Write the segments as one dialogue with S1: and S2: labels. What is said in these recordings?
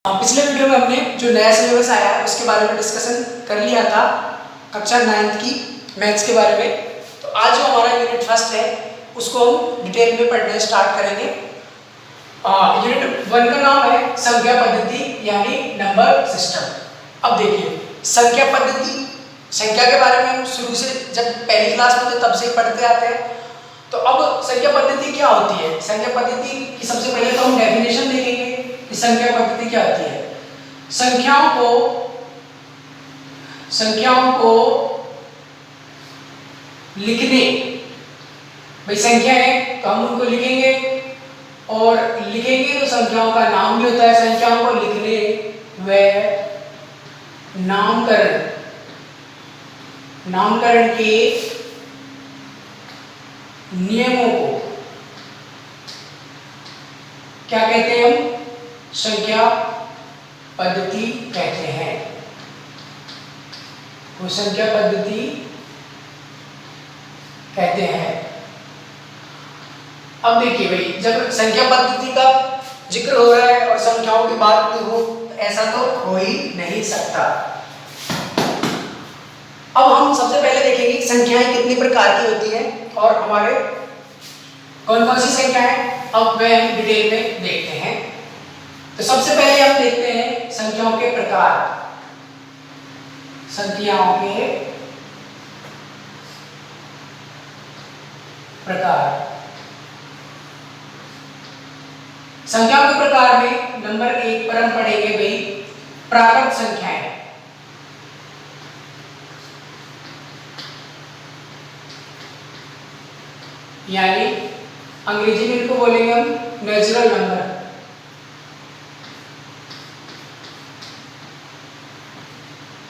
S1: पिछले वीडियो में हमने जो नया सिलेबस आया है उसके बारे में डिस्कशन कर लिया था, कक्षा 9th की मैथ्स के बारे में। तो आज जो हमारा यूनिट फर्स्ट है उसको हम डिटेल में पढ़ने स्टार्ट करेंगे। यूनिट 1 का नाम है संख्या पद्धति यानी नंबर सिस्टम। अब देखिए, संख्या पद्धति, संख्या के बारे में हम शुरू से जब पहली क्लास में थे तब से ही पढ़ते आते हैं। तो अब संख्या पद्धति क्या होती है? संख्या पद्धति की सबसे पहले तो हम डेफिनेशन देखेंगे कि संख्या पद्धति क्या होती है। संख्याओं को लिखने, भाई संख्या है तो हम उनको लिखेंगे, और लिखेंगे तो संख्याओं का नाम भी होता है। संख्याओं को लिखने व नामकरण के नियमों को क्या कहते हैं? हम संख्या पद्धति कहते हैं। वो संख्या पद्धति कहते हैं। अब देखिए भाई, जब संख्या पद्धति का जिक्र हो रहा है और संख्याओं की बात हो, ऐसा तो हो ही नहीं सकता। अब हम सबसे पहले देखेंगे संख्याएं कितनी प्रकार की होती हैं और हमारे कौन कौन सी संख्याएं, अब वह हम डिटेल में देखते हैं। तो सबसे पहले हम देखते हैं संख्याओं के प्रकार। संख्याओं के प्रकार, संख्याओं के प्रकार में नंबर 1 पर हम पढ़ेंगे भाई प्राकृत संख्याएं। यानी अंग्रेजी में इनको बोलेंगे हम नेचुरल नंबर।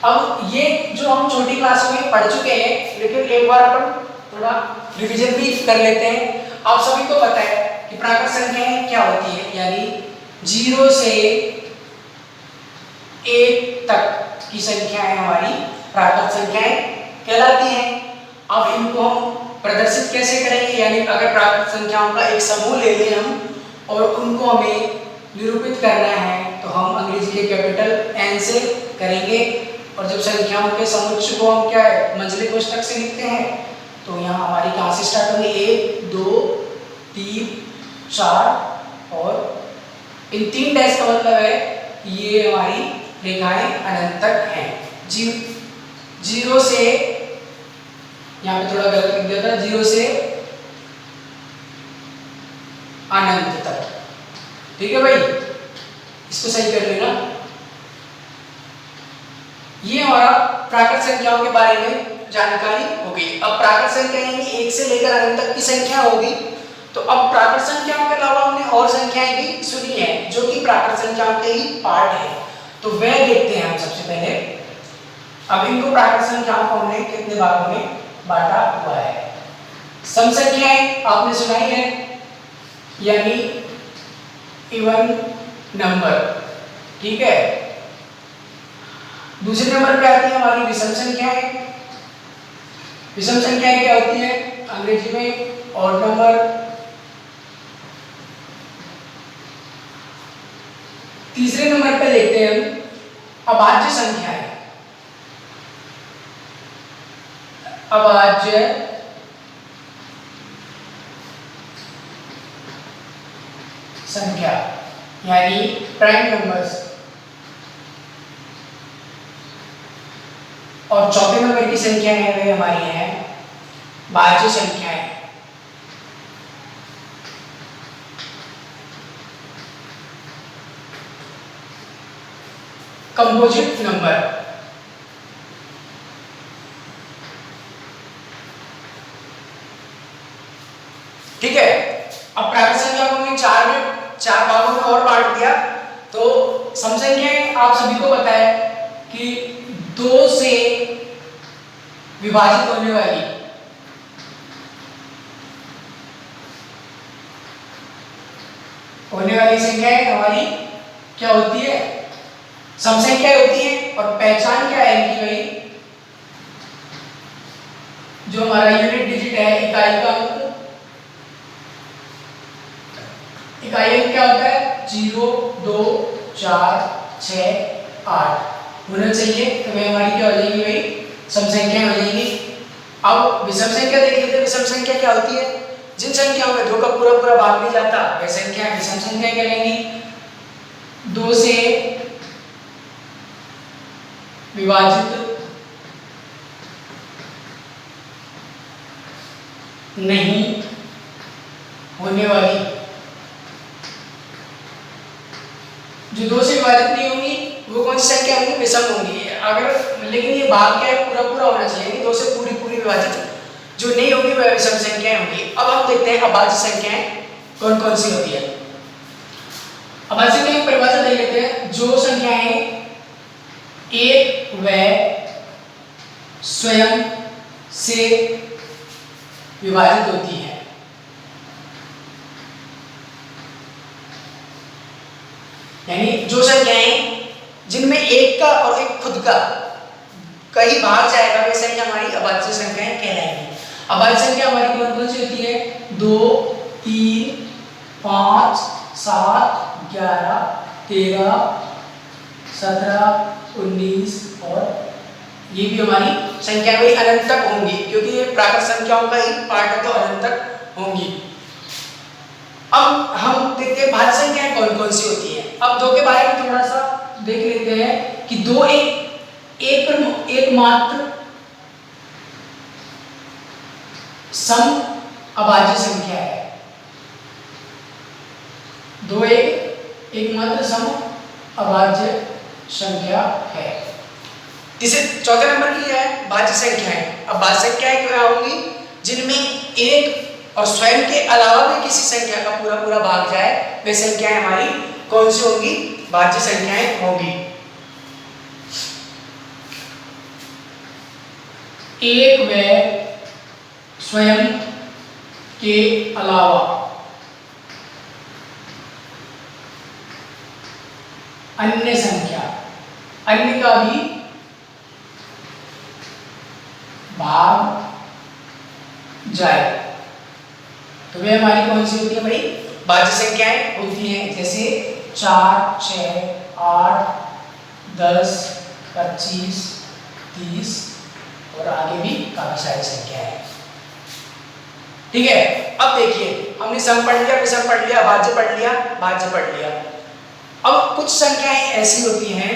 S1: अब ये जो हम छोटी क्लास में पढ़ चुके हैं, लेकिन एक बार अपन थोड़ा रिवीजन भी कर लेते हैं। आप सभी को पता है कि प्राकृत संख्याएं क्या होती है, यानी 0 से 1 तक की संख्याएं हमारी प्राकृत संख्याएं कहलाती हैं। अब इनको हम प्रदर्शित कैसे करेंगे? यानी अगर प्राकृत संख्याओं का एक समूह ले लें हम और उनको हमें निरूपित करना है तो हम अंग्रेजी के कैपिटल N से करेंगे। और जब संख्याओं के समुच्चय को हम क्या है मंझले कोष्ठक से लिखते हैं तो यहाँ हमारी कहाँ से स्टार्ट होंगे? 1 2 3 4 और इन 3 डैश का मतलब है ये हमारी रेखाएं अनंत तक हैं। 0 से, यहाँ पे थोड़ा गलत लिख दिया था, 0 से अनंत तक। ठीक है भाई, इसको सही कर लेना। ये हमारा प्राकृत संख्याओं के बारे में जानकारी हो गई। अब प्राकृत संख्या यानी 1 से लेकर अनंत तक की संख्या होगी। तो अब प्राकृत संख्याओं के अलावा हमने और संख्याएं भी सुनी है जो कि प्राकृत संख्याओं के ही पार्ट है, तो वह देखते हैं हम सबसे पहले। अब इनको प्राकृत संख्याओं को हमने कितने भागों में बांटा हुआ है? सम संख्याएं आपने सुनाई है, यानी इवन नंबर। ठीक है, दूसरे नंबर पे आती है हमारी विषम संख्याएं। विषम संख्याएं क्या होती है? अंग्रेजी में ऑड नंबर। तीसरे नंबर पे देखते हैं हम अभाज्य संख्याएं। अभाज्य संख्या यानी प्राइम नंबर्स। और चौथे नंबर की संख्या है वे हमारी है भाज्य संख्याएं। Composite number. ठीक है, अब प्राकृत संख्या को हमने चार भागों में और बांट दिया। तो सम संख्याएं आप सभी को पता है कि 2 से विभाजित होने वाली संख्याएं हमारी क्या होती है? सम संख्या होती है। और पहचान क्या है इनकी भाई? जो हमारा यूनिट डिजिट है, इकाई का अंक, इकाई अंक क्या होता है? 0 2 4 6 8 होना चाहिए। तो वह हमारी क्या हो जाएगी भाई, सम संख्या हो जाएगी। अब विषम संख्या देख लेते हैं। विषम संख्या क्या होती है? जिन संख्याओं में 2 का पूरा पूरा भाग नहीं जाता वह संख्या विषम संख्या कहलाएंगी। 2 से विभाजित नहीं होने वाली, जो 2 से विभाजित नहीं होंगी वो कौन सी संख्या होंगी? विषम होंगी। अगर लेकिन ये भाग क्या है, पूरा पूरा होना चाहिए, 2 से पूरी पूरी विभाजित जो नहीं होगी वह विषम संख्याएं होंगी। अब हम देखते हैं अभाज्य संख्याएं कौन कौन सी होती है। अभाज्य संख्या की परिभाषा देख लेते हैं। जो संख्याएं एक व स्वयं से विभाजित होती है, यानी जो संख्याएं जिनमें एक का और एक खुद का कहीं भाग जाएगा वे संख्या हमारी अभाज्य संख्याएं कहलाएंगी। अभाज्य संख्या हमारी कौन कौन सी होती है? 2 3 5 7 11 13 17 19 और ये भी हमारी संख्या में अनंत तक होंगी, क्योंकि ये प्राकृत संख्याओं का ही पार्ट है तो अनंत तक होंगी। अब हम देखते हैं भाज्य संख्याएं कौन कौन सी होती हैं। अब 2 के बारे में थोड़ा सा देख लेते हैं कि 2 एकमात्र सम अभाज्य संख्या है। 2 एकमात्र सम अभाज्य संख्या है। इसे चौथे नंबर की है भाज्य संख्याएं। अब भाज्य संख्याएं क्या होंगी? जिनमें एक और स्वयं के अलावा भी किसी संख्या का पूरा पूरा भाग जाए वे संख्याएं हमारी कौन सी होंगी? भाज्य संख्याएं होंगी। एक व स्वयं के अलावा अन्य संख्या, अन्य का भी भाग जाए तो वे हमारी कौन सी होती है भाई? भाज्य संख्याएं होती हैं। जैसे 4 6 8 10 25 30 और आगे भी काफी सारी संख्याएं हैं। ठीक है, अब देखिए हमने सम पढ़ लिया, विषम पढ़ लिया, अभाज्य पढ़ लिया, भाज्य पढ़ लिया। अब कुछ संख्याएं ऐसी होती हैं,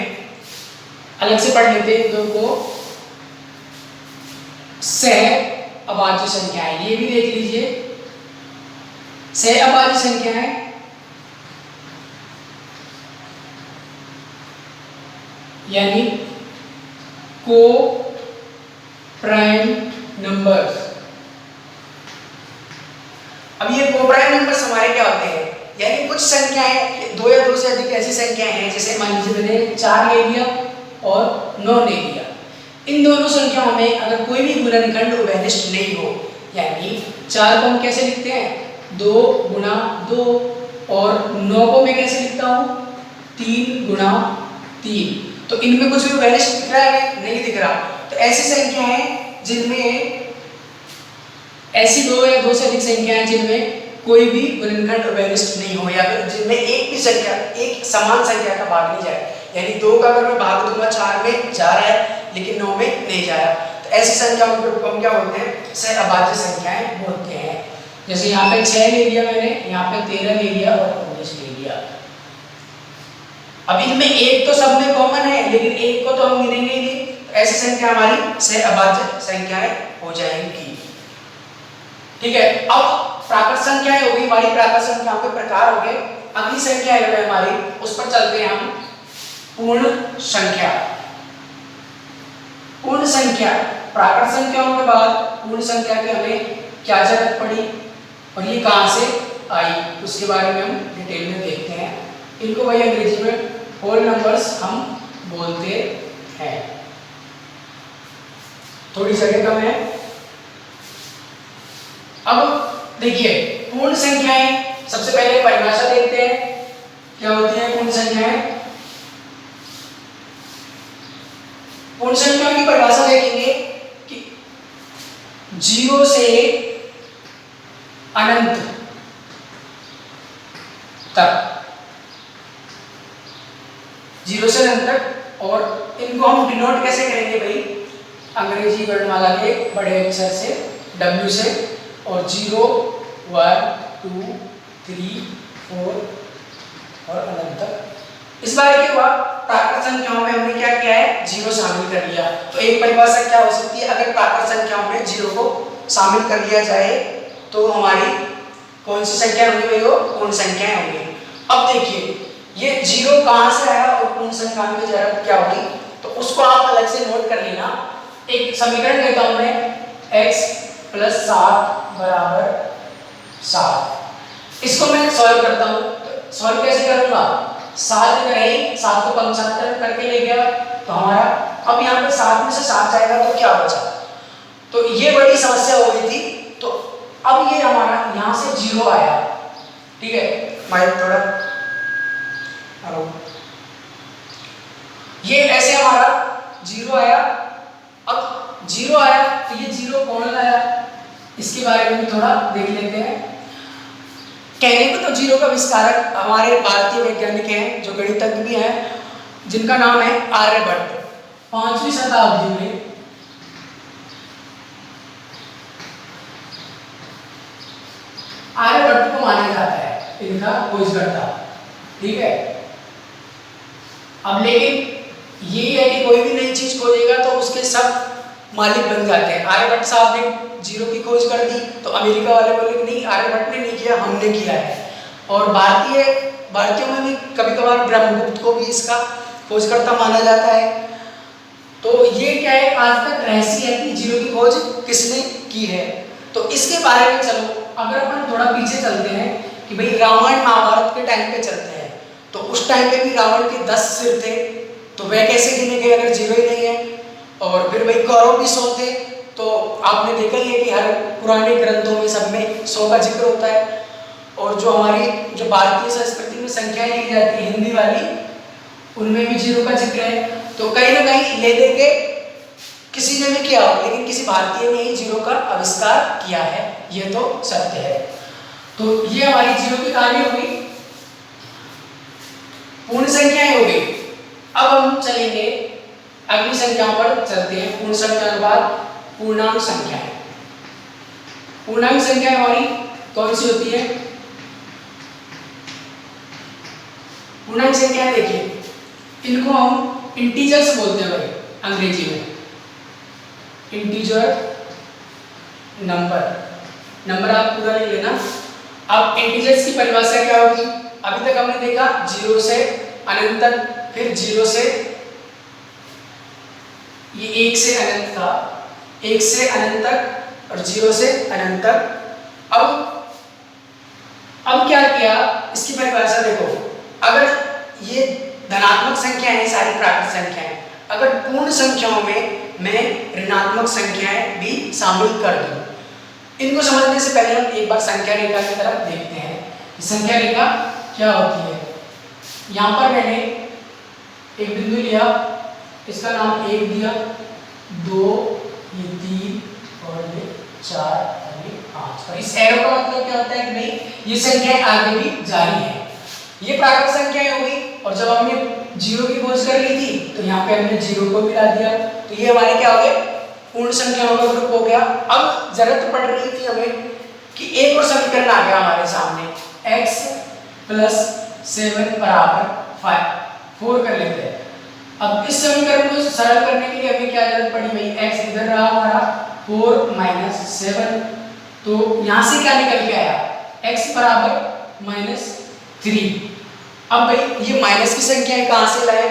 S1: अलग से पढ़ लेते हैं दो को, सह अभाज्य संख्याएं। ये भी देख लीजिए, सह अभाज्य संख्याएं यानी को प्राइम नंबर्स। अब ये को प्राइम नंबर्स हमारे क्या होते हैं? यानी कुछ संख्याएं, 2 या 2 से अधिक ऐसी संख्याएं हैं, जैसे मान लीजिए मैंने 4 ले लिया और 9 ले लिया। इन दोनों संख्याओं में अगर कोई भी गुणनखंड उभयनिष्ठ नहीं हो, यानी 4 को हम कैसे लिखते हैं? 2 गुणा 2, और 9 को मैं कैसे लिखता हूँ? 3 गुणा 3। तो इनमें कुछ भी उभयनिष्ठ दिख रहा है? नहीं दिख रहा। तो ऐसी संख्याएं जिनमें, ऐसी 2 या 2 से अधिक संख्याएं जिनमें कोई भी गुणनखंड उभयनिष्ठ नहीं हो, या फिर जिनमें एक भी संख्या, एक समान संख्या का भाग नहीं जाए, यानी 2 का अगर मैं भाग दूंगा 4 में जा रहा है लेकिन 9 में नहीं जा रहा, तो ऐसी संख्याओं को हम क्या बोलते हैं? सह अभाज्य संख्याएं बोलते हैं। जैसे यहाँ पे 6 ले लिया मैंने, यहाँ पे 13 ले लिया और 19 ले लिया। अब इनमें एक तो सब में कॉमन है, लेकिन एक को तो हम गिनेंगे नहीं, तो ऐसी संख्या हमारी सह अभाज्य संख्याएं हो जाएंगी। ठीक है, अब प्राकृत संख्याएं हो गई हमारी, प्राकृत संख्याओं के प्रकार हो गए। अगली संख्या है हमारी, उस पर चलते हैं हम, पूर्ण संख्या। पूर्ण संख्या, प्राकृत संख्याओं के बाद पूर्ण संख्या की हमें क्या जरूरत पड़ी और ये कहां से आई, उसके बारे में हम डिटेल में देखते हैं। इनको वही अंग्रेजी में होल नंबर्स हम बोलते हैं। थोड़ी जगह कम है। अब देखिए पूर्ण संख्याएं, सबसे पहले परिभाषा देखते हैं क्या होती है पूर्ण संख्याएं। पूर्ण संख्याओं की परिभाषा देखेंगे कि 0 से अनंत तक 0 से अनंत तक। और इनको हम डिनोट कैसे करेंगे भाई, अंग्रेजी वर्णमाला के बड़े अक्षर से W से, और 0 1 2 3 4 और अनंत तक। इस बार क्या हुआ, प्राकृत संख्याओं में हमने क्या किया है, 0 शामिल कर लिया। तो एक परिभाषा क्या हो सकती है, अगर प्राकृत संख्याओं में 0 को शामिल कर लिया जाए तो हमारी कौन सी संख्या होंगी भाई, वो पूर्ण संख्याएं होंगी। अब देखिए ये 0 कहां से आया और पूर्ण संख्या की जरूरत क्या होगी, तो उसको आप अलग से नोट कर लेना। एक समीकरण लेता हूं मैं, x + 7 = 7। इसको मैं सॉल्व करता हूं। तो सॉल्व कैसे करूंगा, 7 इधर है, 7 को 75 करके ले गया तो हमारा, अब यहाँ पे 7 में से 7 जाएगा तो क्या बचा, तो ये बड़ी समस्या हो गई थी। तो अब ये हमारा यहाँ से 0 आया, ठीक है, माइक थोड़ा ये ऐसे हमारा 0 आया। अब 0 आया तो ये 0 कौन लाया, इसके बारे में भी थोड़ा देख लेते हैं। कहने को तो 0 का आविष्कारक हमारे भारतीय वैज्ञानिक हैं, जो गणितज्ञ भी हैं, जिनका नाम है आर्यभट्ट। 5वीं शताब्दी में आर्यभट्ट को माना जाता है इनका खोजकर्ता, ठीक है। अब लेकिन ये है कि कोई भी नई चीज खोजेगा तो उसके सब मालिक बन जाते हैं। आर्यभट्ट साहब ने 0 की खोज कर दी तो अमेरिका वाले बोले कि नहीं, आर्यभट्ट ने नहीं किया, हमने किया है। और भारतीयों में भी कभी कभार ब्रह्मगुप्त को भी इसका खोजकर्ता माना जाता है। तो ये क्या है, आज तक रहस्य है कि 0 की खोज किसने की है। तो इसके बारे में चलो अगर अपन थोड़ा पीछे चलते हैं कि भाई रामायण महाभारत के टाइम पे चलते हैं, तो उस टाइम पे भी रावण के 10 सिर थे, तो वह कैसे गिने गए अगर 0 ही नहीं है। और फिर भाई कौरव भी 100 थे, तो आपने देखा ही है कि हर पुराने ग्रंथों में सब में 100 का जिक्र होता है। और जो हमारी जो भारतीय संस्कृति में संख्याएं ली जाती है हिंदी वाली, उनमें भी 0 का जिक्र है। तो कहीं ना कहीं ले दे के किसी ने भी किया हो, लेकिन किसी भारतीय ने ही 0 का आविष्कार किया है, ये तो सत्य है। तो ये हमारी 0 की कहानी होगी, पूर्ण संख्याएं हो गई। अब हम चलेंगे अगली संख्याओं पर चलते हैं। पूर्ण संख्या के बाद पूर्णांक संख्याएं। पूर्णांक संख्याएं हमारी कौन सी होती है, पूर्णांक संख्याएं देखिए, इनको हम इंटीजर्स बोलते हैं भाई अंग्रेजी में, इंटीजर नंबर आप पूरा नहीं लेना। अब इंटीजर्स की परिभाषा क्या होगी, अभी तक हमने देखा 0 से अनंत तक, फिर 0 से ये 1 से अनंत था, 1 से अनंत तक और 0 से अनंत तक। अब क्या किया, इसकी परिभाषा देखो, अगर ये धनात्मक संख्या है सारी प्राकृत संख्याएं, अगर पूर्ण संख्याओं में मैं ऋणात्मक संख्याएं भी शामिल कर दूं। इनको समझने से पहले हम एक बार संख्या रेखा की तरफ देखते हैं। संख्या रेखा क्या होती है। यहाँ पर मैंने एक बिंदु लिया, इसका नाम 1 दिया, 2, ये 3 और ये 4 और ये 5। और इस एरो का मतलब क्या होता है कि भाई ये संख्याएं आगे भी जारी है। ये प्राकृत संख्याएं हो गई। और जब हमने 0 की खोज कर ली थी तो यहाँ पे हमने 0 को मिला दिया, तो ये हमारे क्या हो गए, पूर्ण संख्याओं का ग्रुप हो गया। अब जरूरत पड़ रही थी हमें कि एक और समीकरण आ गया हमारे सामने, x + 7 = 4 कर लेते हैं। अब इस समीकरण को सरल करने के लिए हमें क्या जरूरत पड़ी भाई, x इधर रहा हमारा 4 - 7, तो यहाँ से क्या निकल के आया, x = -3। अब भाई ये माइनस की संख्याएं कहाँ से लाए,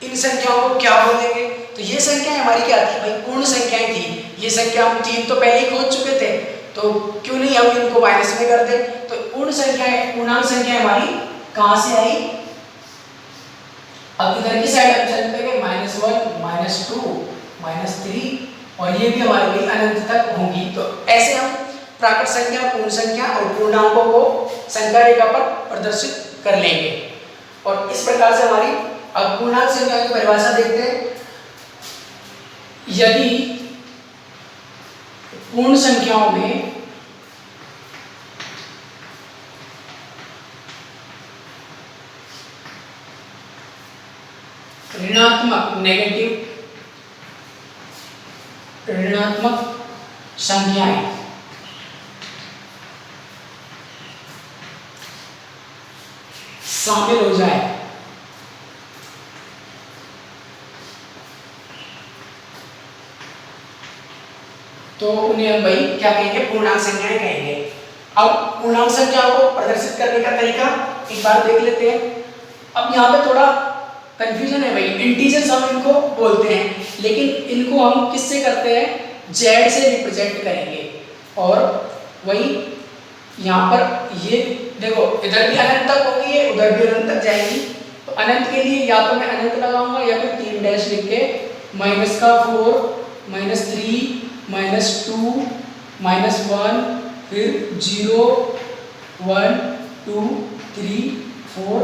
S1: इन संख्याओं को क्या बोलेंगे, तो ये संख्याएं हमारी क्या थी भाई, पूर्ण संख्याएं थी। ये संख्या हम 3 तो पहले ही खोज चुके थे, तो क्यों नहीं हम इनको माइनस में कर दें। तो पूर्ण संख्याएं, पूर्णांक संख्याएं हमारी कहाँ से आई, अब इधर की साइड हम चलते गए, -1 -2 -3, और ये भी हमारे लिए अनंत तक होंगी। तो ऐसे हम प्राकृत संख्या, पूर्ण संख्या और पूर्णांकों को संख्या रेखा पर प्रदर्शित कर लेंगे। और इस प्रकार से हमारी अब पूर्णांक संख्या की परिभाषा देखते हैं। यदि पूर्ण संख्याओं में ऋणात्मक नेगेटिव ऋणात्मक संख्याएं शामिल हो जाए तो उन्हें हम भाई क्या कहेंगे, पूर्णांक संख्याएं कहेंगे। अब पूर्णांक संख्याओं को प्रदर्शित करने का तरीका एक बार देख लेते हैं। अब यहाँ पे थोड़ा कंफ्यूजन है भाई, इंटीजर्स हम इनको बोलते हैं, लेकिन इनको हम किससे करते हैं, जेड से रिप्रेजेंट करेंगे। और वही यहाँ पर ये देखो, इधर भी अनंत तक होगी है, उधर भी अनंत तक जाएगी। तो अनंत के लिए या तो मैं अनंत लगाऊंगा या फिर 3 डैश लिख के -4 -3 -2 -1 फिर 0 1 2 3 4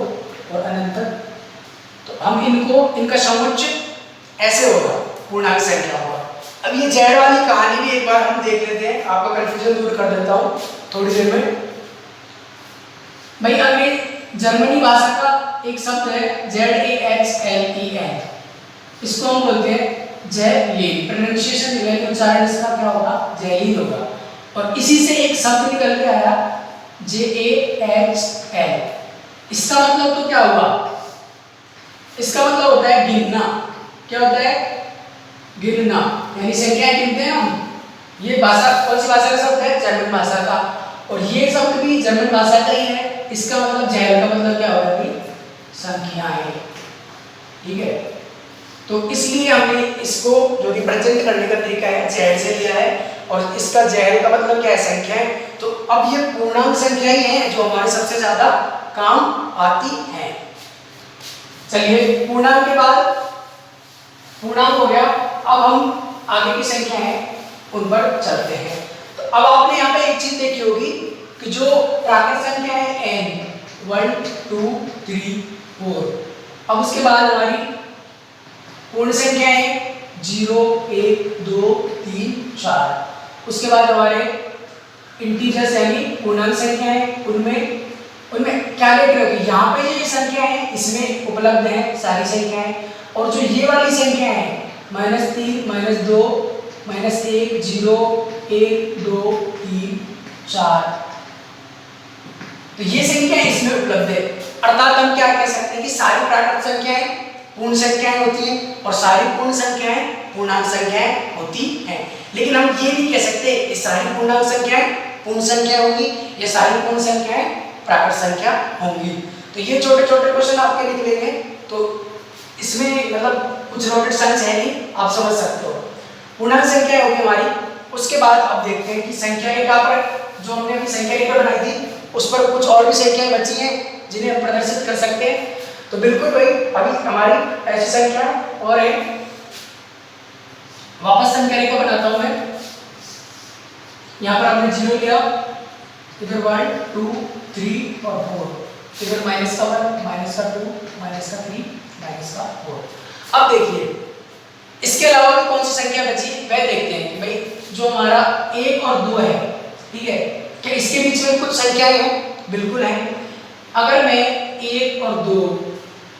S1: और अनंत तक। तो हम इनका समुच्चय ऐसे होगा पूर्णांक संख्या होगा। अब ये जेड वाली कहानी भी एक बार हम देख लेते हैं, आपका कंफ्यूजन दूर कर देता हूँ थोड़ी देर में। भाई अभी जर्मनी भाषा का एक शब्द है ZAXLEN, इसको हम बोलते हैं जैलीन। प्रोनाउंसिएशन यानी उच्चारण इसका क्या होगा, जैलीन होगा। और इसी से एक शब्द निकल के आया JAXL। इसका मतलब तो क्या हुआ, इसका मतलब होता है गिनना। क्या होता है, गिनना, यानी संख्याएं गिनते हैं हम। ये भाषा कौन सी भाषा का शब्द है, जर्मन भाषा का। और ये शब्द भी जर्मन भाषा का ही है। इसका मतलब जैल का मतलब क्या होगा कि संख्याएं, ठीक है। तो इसलिए हमने इसको जो रिप्रेजेंट करने का तरीका है जेड से लिया है, और इसका जेड का मतलब क्या है, संख्याएं। तो अब ये पूर्णांक संख्याएं हैं जो हमारे सबसे ज्यादा काम आती हैं। चलिए पूर्णांक के बाद पूर्णांक हो गया, अब हम आगे की संख्या है उन पर चलते हैं। तो अब आपने यहाँ पे एक चीज देखी होगी कि जो प्राकृत संख्या है n 1 2 3 4, अब उसके बाद हमारी पूर्ण संख्या है 0 1 2 3 4। उसके बाद हमारे इंटीजर्स यानी पूर्णांक संख्या है, उनमें क्या देख रहे हो कि यहाँ पे ये संख्या है इसमें उपलब्ध है सारी संख्याएं, और जो ये वाली संख्या है -3 -2 -1 0 1 2 3 4, तो ये संख्या इसमें उपलब्ध है। अर्थात हम क्या कह सकते हैं कि सारी प्राकृत संख्याएं पूर्ण संख्याएं होती हैं और सारी पूर्ण संख्याएं पूर्णांक संख्याएं होती हैं। लेकिन हम ये नहीं कह सकते कि सारी पूर्णांक संख्याएं पूर्ण संख्या होंगी या सारी पूर्ण संख्याएं प्राकृत संख्या होंगी। तो ये छोटे छोटे क्वेश्चन आपके निकलेंगे, तो इसमें मतलब कुछ रॉकेट साइंस है नहीं, आप समझ सकते हो। पूर्णांक संख्या होगी हमारी। उसके बाद अब देखते हैं कि संख्या रेखा पर जो हमने अभी संख्या रेखा बनाई थी उस पर कुछ और भी संख्याएं बची हैं जिन्हें हम प्रदर्शित कर सकते हैं। तो बिल्कुल भाई अभी हमारी ऐसी संख्या और है, वापस संख्या रेखा बनाता हूं मैं। यहाँ पर हमने 0 लिया, इधर 1 2 3 और 4, इधर -1 -2 -3 -4। अब देखिए इसके अलावा भी कौन सी संख्या बची वह देखते हैं कि भाई जो हमारा 1 और 2 है, ठीक है, क्या इसके बीच में कुछ संख्याएं हैं, बिल्कुल है। अगर मैं 1 और 2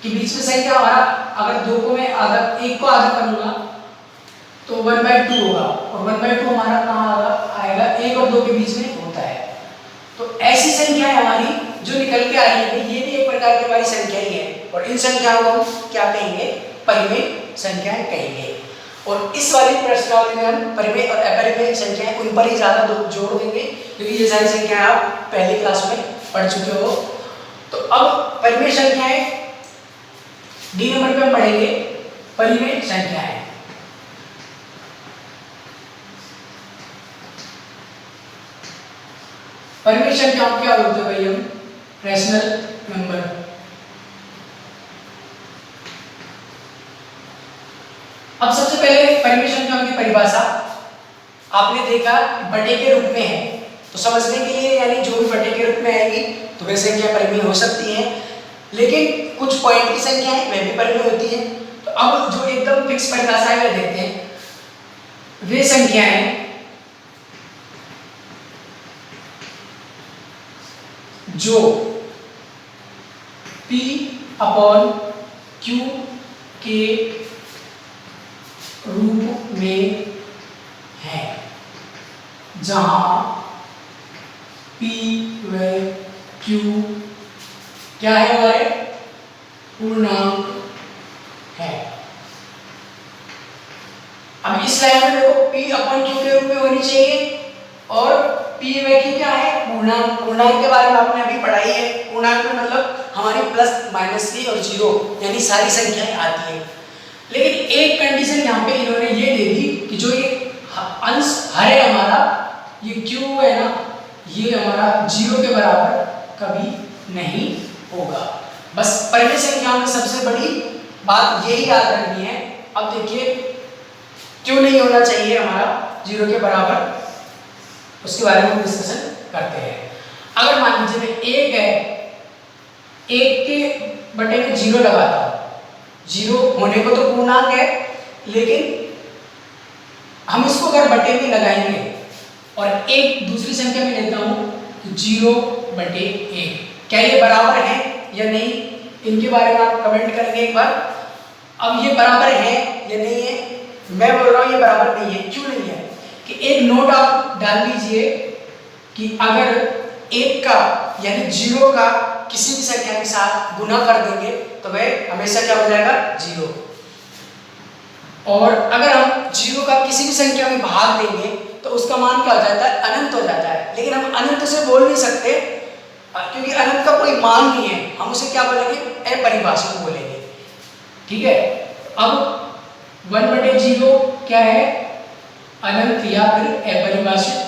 S1: के बीच में संख्या हमारा, अगर 2 को मैं आधा 1 को आधा करूंगा तो 1/2 होगा, और 1/2 हमारा कहाँ आएगा 1 और 2 के बीच में होता है। तो ऐसी संख्याएं हमारी जो निकल के आ रही है ये भी एक प्रकार की हमारी संख्या ही है, और इन संख्याओं को हम क्या कहेंगे, परिमेय संख्याएं कहेंगे। और इस वाली प्रश्नावली में हम परिमेय और अपरिमेय संख्याएं उन पर ही ज्यादा जोड़ देंगे, क्योंकि ये सारी संख्याएं आप पहली क्लास में पढ़ चुके हो। तो अब परिमेय संख्याएं डी नंबर पे हम पढ़ेंगे परिमेय संख्याएं। परिमेय संख्याओं क्या बोलते हैं भाई हम, रैशनल नंबर। अब सबसे पहले परिमेय संख्याओं की परिभाषा आपने देखा बटे के रूप में है, तो समझने के लिए यानी जो भी बटे के रूप में आएगी तो वह संख्या परिमेय हो सकती है, लेकिन कुछ पॉइंट की संख्या है वह भी परिमेय होती है। तो अब जो एकदम फिक्स परिभाषा है वह देखते हैं। वे संख्याएं जो P/Q के रूप में है, जहां P व Q क्या है हमारे पूर्णांक है। अब इस लाइन में देखो P अपन Q के रूप में होनी चाहिए और P व Q क्या है पूर्णांक। पूर्णांक के बारे में आपने अभी पढ़ाई है। पूर्णांक में मतलब हमारी प्लस माइनस की और जीरो यानी सारी संख्याएं आती है। लेकिन एक कंडीशन यहाँ पे इन्होंने ये दे दी कि जो ये अंश हर है हमारा ये Q है ना, ये हमारा जीरो के बराबर कभी नहीं होगा। बस परिमेय संख्याओं में सबसे बड़ी बात यही याद रखनी है। अब देखिए क्यों नहीं होना चाहिए हमारा जीरो के बराबर, उसके बारे में हम डिस्कशन करते हैं। अगर मान लीजिए मैं एक है, एक के बटे में जीरो लगाता हूँ, जीरो होने को तो पूर्णांक है, लेकिन हम इसको अगर बटे में लगाएंगे और एक दूसरी संख्या में लेता हूँ जीरो बटे एक, क्या ये बराबर है या नहीं, इनके बारे में आप कमेंट करेंगे एक बार। अब ये बराबर है या नहीं है, मैं बोल रहा हूँ ये बराबर नहीं है। क्यों नहीं है कि एक नोट आप डाल दीजिए कि अगर एक का यानी जीरो का किसी भी संख्या के साथ गुना कर देंगे तो वह हमेशा क्या हो जाएगा जीरो, और अगर हम जीरो का किसी भी संख्या में भाग देंगे तो उसका मान क्या हो जाता है अनंत हो जाता है। लेकिन हम अनंत से बोल नहीं सकते क्योंकि अनंत का कोई मान नहीं है, हम उसे क्या बोलेंगे अपरिभाषित बोलेंगे। ठीक है, अब 1 बटे जीरो क्या है अनंत या फिर अपरिभाषित,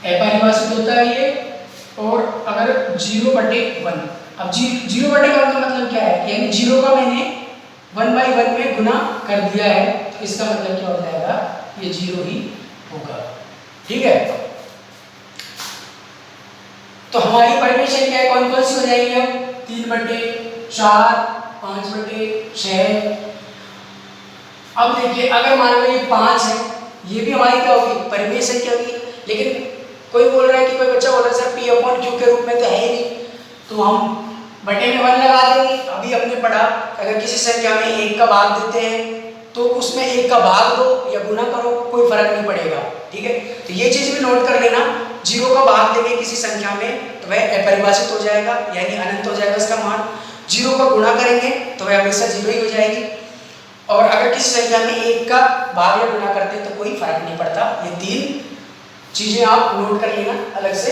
S1: अपरिभाषित होता है ये। और अगर 0/1, अब 0/1 का मतलब क्या है, यानी जीरो का मैंने 1/1 में गुना कर दिया है, तो इसका मतलब क्या हो जाएगा ये जीरो ही होगा। ठीक है, तो हमारी परिमेय संख्याएं कौन कौन सी हो जाएंगी अब 3/4, 5/6। अब देखिए अगर मान लो ये 5 है, ये भी हमारी क्या होगी परिमेय संख्या होगी। लेकिन कोई बोल रहा है कि कोई बच्चा बोल रहा है सर P/Q के रूप में तो है ही नहीं, तो हम बटे में 1 लगा देंगे। अभी हमने पढ़ा अगर किसी संख्या में 1 का भाग देते हैं तो उसमें 1 का भाग दो या गुना करो, कोई फर्क नहीं पड़ेगा। ठीक है, तो ये चीज भी नोट कर लेना, जीरो का भाग देंगे किसी संख्या में तो वह अपरिभाषित हो जाएगा यानी अनंत हो जाएगा उसका मान। जीरो का गुणा करेंगे तो वह हमेशा जीरो ही हो जाएगी, और अगर किसी संख्या में 1 का भाग या गुणा करते हैं तो कोई फर्क नहीं पड़ता। ये 3 चीजें आप नोट कर लेना अलग से।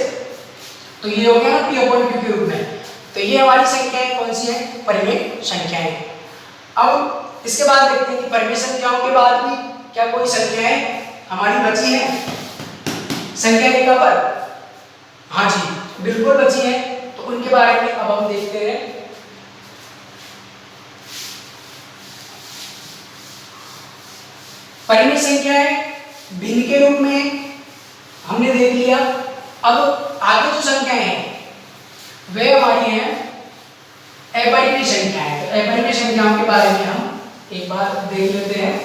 S1: तो ये हो गया ना P/Q के रूप में। तो ये हमारी संख्याएं कौन सी हैं परिमेय संख्याएं। अब इसके बाद देखते हैं कि परिमेय संख्याओं के बाद भी क्या कोई संख्याएं हमारी बची हैं संख्या रेखा पर। हाँ जी बिल्कुल बची हैं, तो उनके बारे में अब हम देखते हैं। परिमेय संख्याएं भिन्न के रूप में हमने देख लिया। अब आगे जो संख्याएं हैं वे हमारी हैं अपरिमेय संख्याएं। तो अपरिमेय संख्याओं के बारे में हम एक बार देख लेते हैं।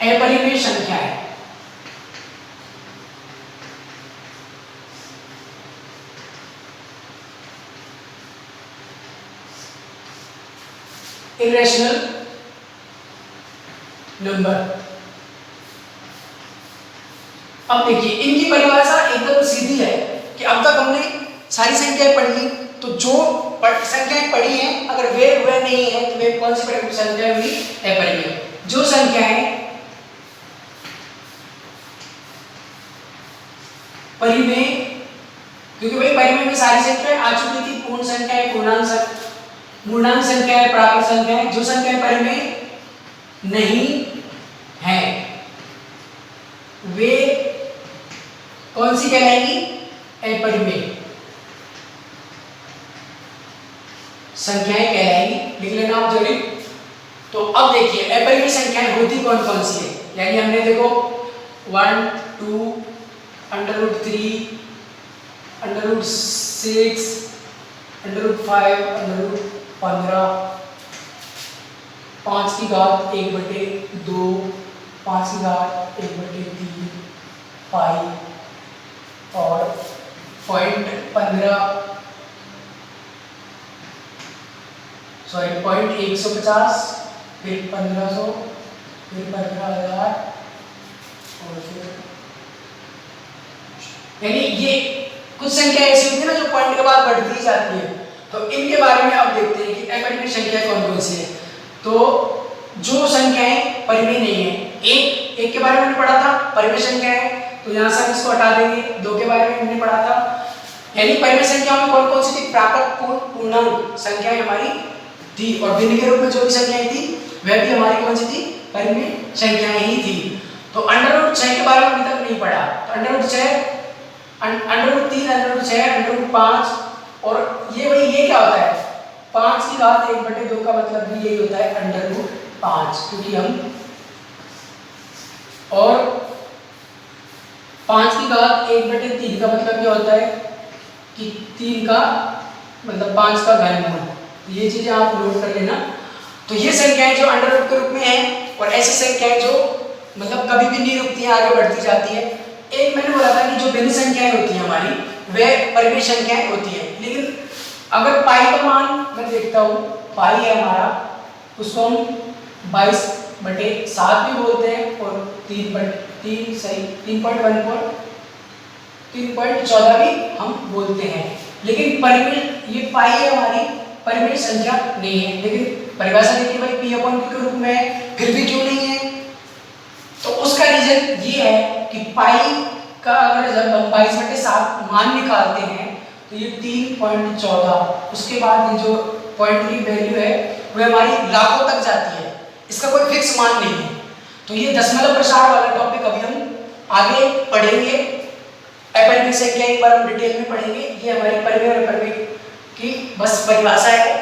S1: अपरिमेय संख्याएं इरेशनल नंबर। अब देखिए इनकी परिभाषा एकदम सीधी है कि अब तक हमने सारी संख्याएं पढ़ ली, तो जो संख्याएं पढ़ी हैं अगर वे नहीं है तो वे कौन सी संख्या होगी अपरिमेय। जो संख्याएं परिमेय, क्योंकि भाई परिमेय में सारी संख्याएं आ चुकी थी, पूर्ण संख्याएं, पूर्णांक संख्याएं, प्राकृत संख्याएं। जो संख्याएं परिमेय नहीं है वे कौन सी कहलाएंगी अपरिमेय संख्याएं कहलाएंगी। लिख लेना आप जरूर। तो अब देखिए अपरिमेय संख्याएं होती कौन कौन सी है, यानी हमने देखो 1, 2, √3, √6, √5, √15, 5 की घात 1/2, 5 की घात 1/3, पाई और 0.15 सॉरी 150, फिर 1500, फिर 15,000 और फिर यानी ये कुछ संख्या ऐसी होती है ना जो पॉइंट के बाद बढ़ती जाती है। तो इनके बारे में अब देखते हैं कि अपरिमेय संख्या कौन कौन सी है। तो जो संख्याएं परिमेय नहीं है, एक के बारे में हमने पढ़ा था परिमेय संख्या है, तो यहाँ से हम इसको हटा देंगे। 2 के बारे में हमने पढ़ा था, यानी परिमेय संख्याओं में कौन कौन सी थी, प्राकृत, पूर्ण, पूर्णांक संख्याएं हमारी थी, और भिन्न के रूप में जो भी संख्याएं थी वह भी हमारी कौन सी थी, परिमेय संख्याएं ही थी। तो √6 के बारे में अभी तक नहीं पढ़ा। तो √6, √3, √6, √5, और ये क्या होता है, 5 की घात 1/2 का मतलब भी यही होता है √5, क्योंकि हम और 5 की घात 1/3 का मतलब क्या होता है कि 3 का मतलब 5 का घनमूल। ये चीजें आप नोट कर लेना। तो ये संख्याएं जो अंडर रूट के रूप में हैं, और ऐसी संख्याएं जो मतलब कभी भी नहीं रुकती हैं, आगे बढ़ती जाती है। एक मैंने बोला था कि जो भिन्न संख्याएं होती हैं हमारी वह परिमेय संख्याएं होती हैं, लेकिन अगर पाई का मान मैं देखता हूँ, पाई है हमारा, उसको हम 22/7 भी बोलते हैं, और 3.14 भी हम बोलते हैं। लेकिन परिमेय ये पाई है हमारी परिमेय संख्या नहीं है। लेकिन परिभाषा देखिए भाई P/Q के रूप में है, फिर भी क्यों नहीं है, तो उसका रीजन ये है कि पाई का अगर जब हम 22/7 मान निकालते हैं तो ये 3.14, उसके बाद ये जो पॉइंट की वैल्यू है वह हमारी लाखों तक जाती है, इसका कोई फिक्स मान नहीं है। तो ये दशमलव प्रसार वाला टॉपिक अभी हम आगे पढ़ेंगे। अपरिमेय संख्या एक बार हम डिटेल में पढ़ेंगे। ये हमारी परिमेय और अपरिमेय की बस परिभाषा है।